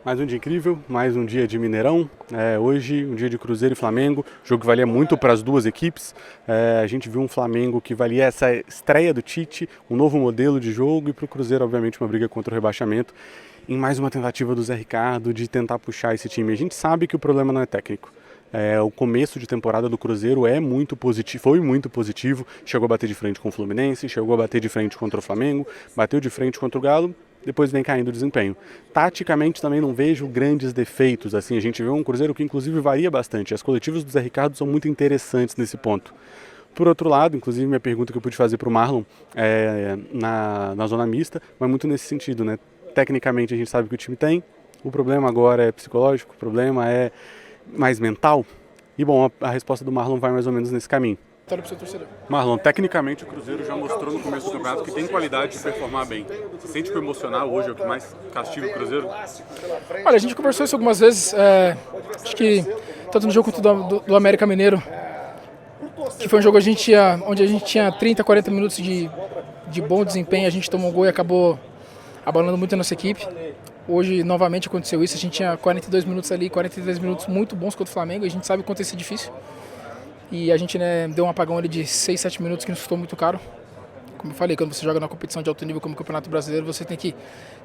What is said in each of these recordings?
Mais um dia incrível, mais um dia de Mineirão. Hoje, um dia de Cruzeiro e Flamengo, jogo que valia muito para as duas equipes. A gente viu um Flamengo que valia essa estreia do Tite, um novo modelo de jogo, e para o Cruzeiro, obviamente, uma briga contra o rebaixamento, em mais uma tentativa do Zé Ricardo de tentar puxar esse time. A gente sabe que o problema não é técnico. O começo de temporada do Cruzeiro é muito positivo, foi muito positivo, chegou a bater de frente com o Fluminense, chegou a bater de frente contra o Flamengo, bateu de frente contra o Galo, depois vem caindo o desempenho. Taticamente também não vejo grandes defeitos, assim, a gente vê um Cruzeiro que inclusive varia bastante, as coletivas do Zé Ricardo são muito interessantes nesse ponto. Por outro lado, inclusive minha pergunta que eu pude fazer para o Marlon na zona mista, vai muito nesse sentido, né? Tecnicamente a gente sabe que o time tem, o problema agora é psicológico, o problema é mais mental? E bom, a resposta do Marlon vai mais ou menos nesse caminho. Para o seu torcedor. Marlon, tecnicamente o Cruzeiro já mostrou no começo do campeonato que tem qualidade de performar bem. Você sente que o emocional hoje é o que mais castiga o Cruzeiro? Olha, a gente conversou isso algumas vezes, acho que tanto no jogo quanto do América Mineiro, que foi um jogo onde a gente tinha 30, 40 minutos de bom desempenho, a gente tomou um gol e acabou abalando muito a nossa equipe. Hoje, novamente, aconteceu isso. A gente tinha 42 minutos ali, 43 minutos muito bons contra o Flamengo. A gente sabe o quanto isso é difícil. E a gente deu um apagão ali de 6, 7 minutos que nos custou muito caro. Como eu falei, quando você joga numa competição de alto nível como o Campeonato Brasileiro, você tem que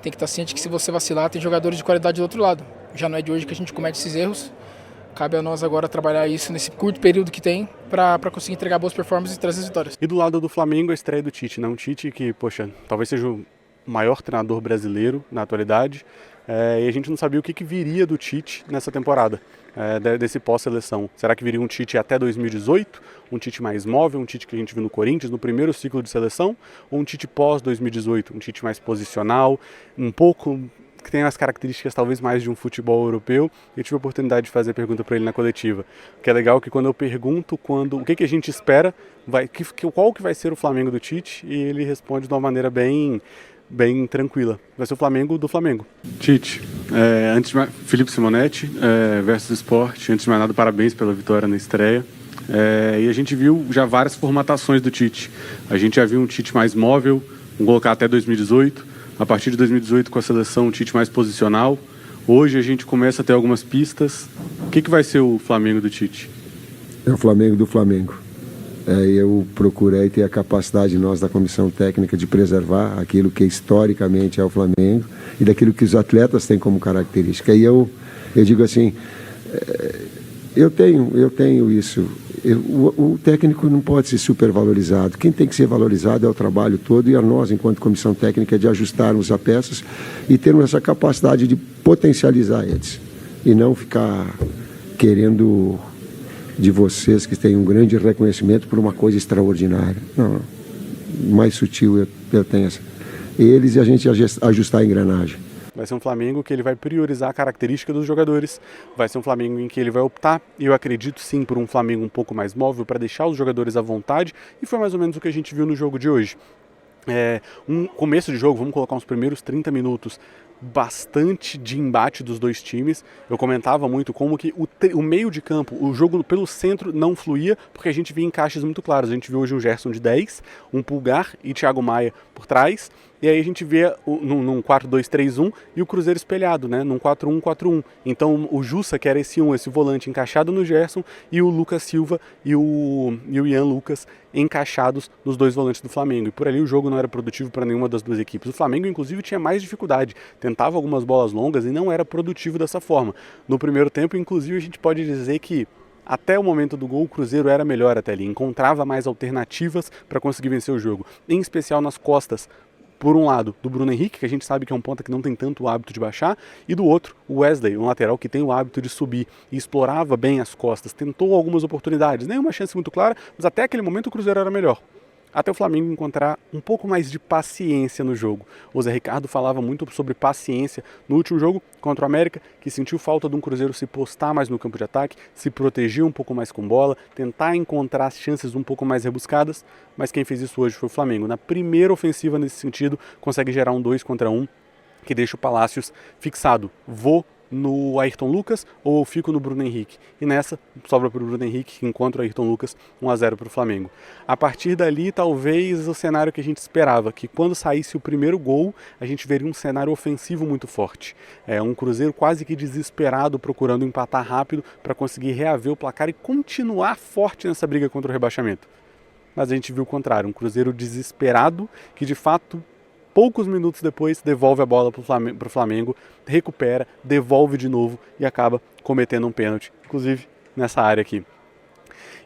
estar ciente que se você vacilar, tem jogadores de qualidade do outro lado. Já não é de hoje que a gente comete esses erros. Cabe a nós agora trabalhar isso nesse curto período que tem para conseguir entregar boas performances e trazer as vitórias. E do lado do Flamengo, a estreia do Tite, né? Um Tite que, poxa, talvez seja o maior treinador brasileiro na atualidade, e a gente não sabia o que viria do Tite nessa temporada, desse pós-seleção. Será que viria um Tite até 2018? Um Tite mais móvel, um Tite que a gente viu no Corinthians no primeiro ciclo de seleção? Ou um Tite pós-2018, um Tite mais posicional, um pouco que tem as características talvez mais de um futebol europeu? Eu tive a oportunidade de fazer a pergunta para ele na coletiva, que é legal que quando eu pergunto o que a gente espera, qual que vai ser o Flamengo do Tite, e ele responde de uma maneira bem tranquila. Vai ser o Flamengo do Flamengo. Tite, antes de mais, Felipe Simonetti versus Sport, antes de mais nada, parabéns pela vitória na estreia. E a gente viu já várias formatações do Tite. A gente já viu um Tite mais móvel, vamos colocar até 2018. A partir de 2018, com a seleção, um Tite mais posicional. Hoje a gente começa a ter algumas pistas. O que vai ser o Flamengo do Tite? É o Flamengo do Flamengo. Eu procurei ter a capacidade, nós da comissão técnica, de preservar aquilo que historicamente é o Flamengo e daquilo que os atletas têm como característica. E eu digo assim, eu tenho isso. O técnico não pode ser supervalorizado. Quem tem que ser valorizado é o trabalho todo, e a nós, enquanto comissão técnica, de ajustarmos as peças e termos essa capacidade de potencializar eles e não ficar querendo de vocês que têm um grande reconhecimento por uma coisa extraordinária. Não, mais sutil eu tenho essa. Eles e a gente ajustar a engrenagem. Vai ser um Flamengo que ele vai priorizar a característica dos jogadores, vai ser um Flamengo em que ele vai optar, e eu acredito sim, por um Flamengo um pouco mais móvel para deixar os jogadores à vontade, e foi mais ou menos o que a gente viu no jogo de hoje. Um começo de jogo, vamos colocar uns primeiros 30 minutos, bastante de embate dos dois times. Eu comentava muito como que o meio de campo, o jogo pelo centro não fluía, porque a gente via encaixes muito claros. A gente viu hoje um Gerson de 10, um Pulgar e Thiago Maia por trás, e aí a gente vê num 4-2-3-1 e o Cruzeiro espelhado, né, num 4-1-4-1. Então o Jussa, que era esse volante encaixado no Gerson, e o Lucas Silva e o Ian Lucas encaixados nos dois volantes do Flamengo. E por ali o jogo não era produtivo para nenhuma das duas equipes. O Flamengo, inclusive, tinha mais dificuldade. Tentava algumas bolas longas e não era produtivo dessa forma. No primeiro tempo, inclusive, a gente pode dizer que até o momento do gol, o Cruzeiro era melhor até ali. Encontrava mais alternativas para conseguir vencer o jogo. Em especial nas costas, por um lado, do Bruno Henrique, que a gente sabe que é um ponta que não tem tanto o hábito de baixar, e do outro, o Wesley, um lateral que tem o hábito de subir e explorava bem as costas, tentou algumas oportunidades, nenhuma chance muito clara, mas até aquele momento o Cruzeiro era melhor. Até o Flamengo encontrar um pouco mais de paciência no jogo. O Zé Ricardo falava muito sobre paciência no último jogo contra o América, que sentiu falta de um Cruzeiro se postar mais no campo de ataque, se proteger um pouco mais com bola, tentar encontrar as chances um pouco mais rebuscadas, mas quem fez isso hoje foi o Flamengo. Na primeira ofensiva nesse sentido, consegue gerar um 2 contra 1, que deixa o Palácios fixado. Vou no Ayrton Lucas ou eu fico no Bruno Henrique. E nessa, sobra para o Bruno Henrique, que encontra o Ayrton Lucas, 1-0 para o Flamengo. A partir dali, talvez o cenário que a gente esperava, que quando saísse o primeiro gol, a gente veria um cenário ofensivo muito forte. Um Cruzeiro quase que desesperado, procurando empatar rápido para conseguir reaver o placar e continuar forte nessa briga contra o rebaixamento. Mas a gente viu o contrário, um Cruzeiro desesperado, que de fato, poucos minutos depois, devolve a bola para o Flamengo, recupera, devolve de novo e acaba cometendo um pênalti, inclusive nessa área aqui.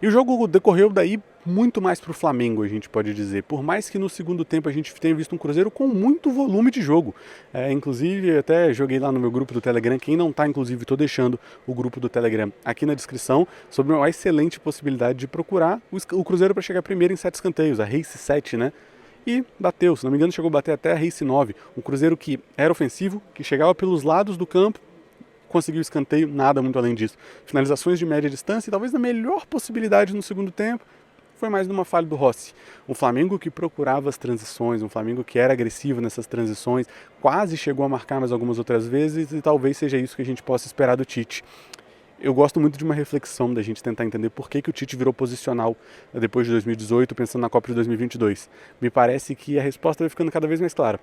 E o jogo decorreu daí muito mais para o Flamengo, a gente pode dizer. Por mais que no segundo tempo a gente tenha visto um Cruzeiro com muito volume de jogo. Inclusive, até joguei lá no meu grupo do Telegram. Quem não está, inclusive, estou deixando o grupo do Telegram aqui na descrição, sobre uma excelente possibilidade de procurar o Cruzeiro para chegar primeiro em 7 escanteios, a Race 7, né? E bateu, se não me engano, chegou a bater até a Race 9. Um Cruzeiro que era ofensivo, que chegava pelos lados do campo, conseguiu escanteio, nada muito além disso. Finalizações de média distância e talvez a melhor possibilidade no segundo tempo foi mais numa falha do Rossi. Um Flamengo que procurava as transições, um Flamengo que era agressivo nessas transições, quase chegou a marcar mais algumas outras vezes e talvez seja isso que a gente possa esperar do Tite. Eu gosto muito de uma reflexão da gente tentar entender por que o Tite virou posicional depois de 2018, pensando na Copa de 2022. Me parece que a resposta vai ficando cada vez mais clara.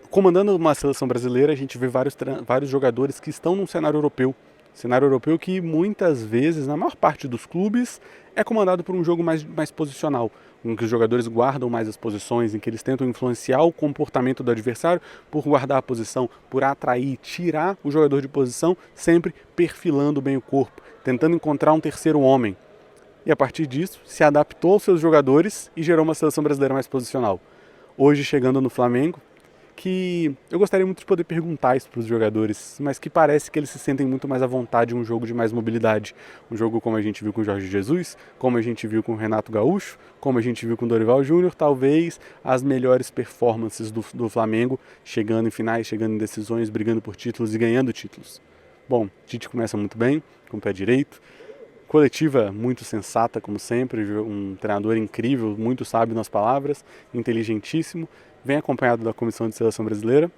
Comandando uma seleção brasileira, a gente vê vários jogadores que estão num cenário europeu. Cenário europeu que muitas vezes, na maior parte dos clubes, é comandado por um jogo mais posicional, em que os jogadores guardam mais as posições, em que eles tentam influenciar o comportamento do adversário por guardar a posição, por atrair, tirar o jogador de posição, sempre perfilando bem o corpo, tentando encontrar um terceiro homem. E a partir disso, se adaptou aos seus jogadores e gerou uma seleção brasileira mais posicional. Hoje, chegando no Flamengo, que eu gostaria muito de poder perguntar isso para os jogadores, mas que parece que eles se sentem muito mais à vontade em um jogo de mais mobilidade. Um jogo como a gente viu com o Jorge Jesus, como a gente viu com o Renato Gaúcho, como a gente viu com o Dorival Júnior, talvez as melhores performances do Flamengo, chegando em finais, chegando em decisões, brigando por títulos e ganhando títulos. Bom, Tite começa muito bem, com o pé direito, coletiva muito sensata, como sempre, um treinador incrível, muito sábio nas palavras, inteligentíssimo, vem acompanhado da Comissão de Seleção Brasileira.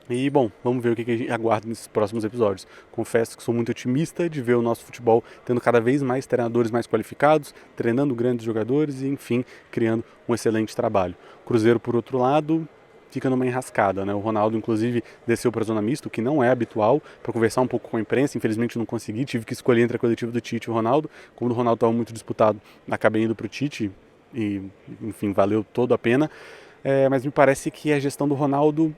E, bom, vamos ver o que a gente aguarda nesses próximos episódios. Confesso que sou muito otimista de ver o nosso futebol tendo cada vez mais treinadores mais qualificados, treinando grandes jogadores e, enfim, criando um excelente trabalho. Cruzeiro, por outro lado, fica numa enrascada, né? O Ronaldo, inclusive, desceu para a zona mista, o que não é habitual, para conversar um pouco com a imprensa. Infelizmente não consegui, tive que escolher entre a coletiva do Tite e o Ronaldo. Como o Ronaldo estava muito disputado, acabei indo para o Tite e, enfim, valeu toda a pena. Mas me parece que a gestão do Ronaldo...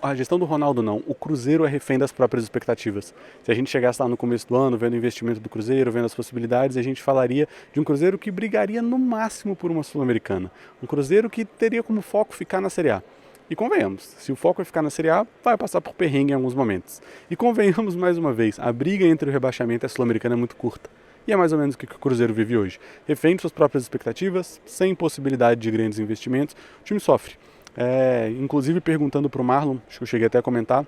A gestão do Ronaldo não, o Cruzeiro é refém das próprias expectativas. Se a gente chegasse lá no começo do ano, vendo o investimento do Cruzeiro, vendo as possibilidades, a gente falaria de um Cruzeiro que brigaria no máximo por uma Sul-Americana. Um Cruzeiro que teria como foco ficar na Série A. E convenhamos, se o foco é ficar na Série A, vai passar por perrengue em alguns momentos. E convenhamos mais uma vez, a briga entre o rebaixamento e a Sul-Americana é muito curta. E é mais ou menos o que o Cruzeiro vive hoje. Refém de suas próprias expectativas, sem possibilidade de grandes investimentos, o time sofre. Inclusive perguntando para o Marlon, acho que eu cheguei até a comentar,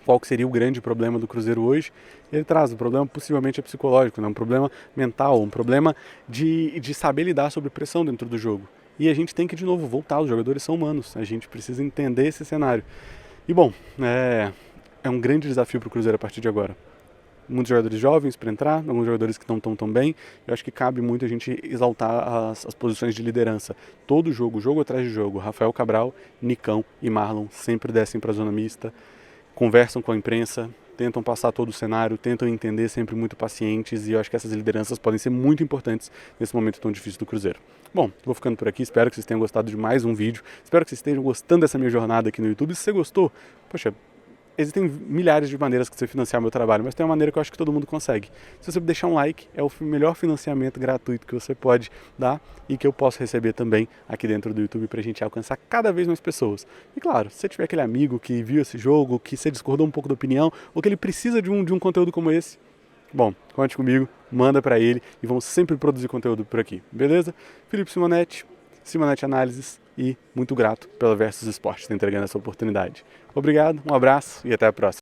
qual que seria o grande problema do Cruzeiro hoje, ele traz, o problema possivelmente é psicológico, né? Um problema mental, um problema de saber lidar sob pressão dentro do jogo. E a gente tem que, de novo, voltar, os jogadores são humanos, a gente precisa entender esse cenário. E, bom, é um grande desafio para o Cruzeiro a partir de agora. Muitos jogadores jovens para entrar, alguns jogadores que não estão tão bem. Eu acho que cabe muito a gente exaltar as posições de liderança. Todo jogo atrás de jogo, Rafael Cabral, Nicão e Marlon sempre descem para a zona mista, conversam com a imprensa, tentam passar todo o cenário, tentam entender, sempre muito pacientes, e eu acho que essas lideranças podem ser muito importantes nesse momento tão difícil do Cruzeiro. Bom, vou ficando por aqui, espero que vocês tenham gostado de mais um vídeo, espero que vocês estejam gostando dessa minha jornada aqui no YouTube. Se você gostou, poxa, existem milhares de maneiras que você financiar o meu trabalho, mas tem uma maneira que eu acho que todo mundo consegue. Se você deixar um like, é o melhor financiamento gratuito que você pode dar e que eu posso receber também aqui dentro do YouTube para a gente alcançar cada vez mais pessoas. E claro, se você tiver aquele amigo que viu esse jogo, que você discordou um pouco da opinião, ou que ele precisa de um conteúdo como esse, bom, conte comigo, manda para ele e vamos sempre produzir conteúdo por aqui, beleza? Felipe Simonetti, Simonetti Análises, e muito grato pela Versus Esportes ter entregando essa oportunidade. Obrigado, um abraço e até a próxima.